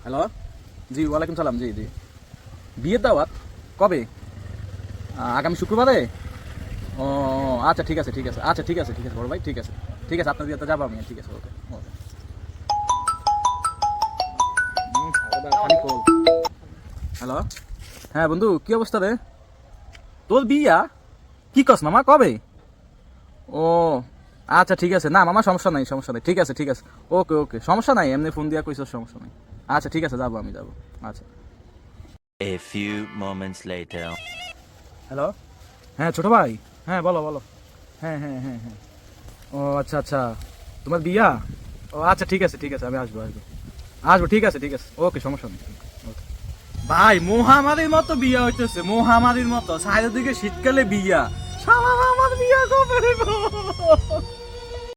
Hello, জি ওয়ালাইকুম সালাম। জি জি, বিয়ের দাওয়াত কবে? আগামী শুক্রবারে? ও আচ্ছা ঠিক আছে ঠিক আছে, আচ্ছা ঠিক আছে ঠিক আছে বড় ভাই, ঠিক আছে ঠিক আছে, আপনার বিয়েতে যাবো আমি, ঠিক আছে ওকে ওকে। হ্যালো, হ্যাঁ বন্ধু, কি অবস্থা রে? তোর বিয়া? কি কস মামা, কবে? ও আচ্ছা ঠিক আছে, না মামা সমস্যা নাই সমস্যা নাই, ঠিক আছে ঠিক আছে, ওকে ওকে, সমস্যা নাই, এমনি ফোন দিয়া কইছস, সমস্যা নাই। আচ্ছা ঠিক আছে, যাবো আমি যাবো। আচ্ছা। A few moments later. Hello, হ্যাঁ ছোট ভাই, হ্যাঁ বলো বলো। হ্যাঁ হ্যাঁ হ্যাঁ হ্যাঁ। ও আচ্ছা আচ্ছা, তোমার বিয়া? ও আচ্ছা ঠিক আছে ঠিক আছে, আমি আসবো আসবো আসবো, ঠিক আছে ঠিক আছে, ওকে সমস্যা নেই। ওকে ভাই, মহামারীর মতো বিয়া হইতেছে, মহামারীর মতো, চারিদিকে শীতকালে বিয়া। শালা আমার বিয়া কবে হইব?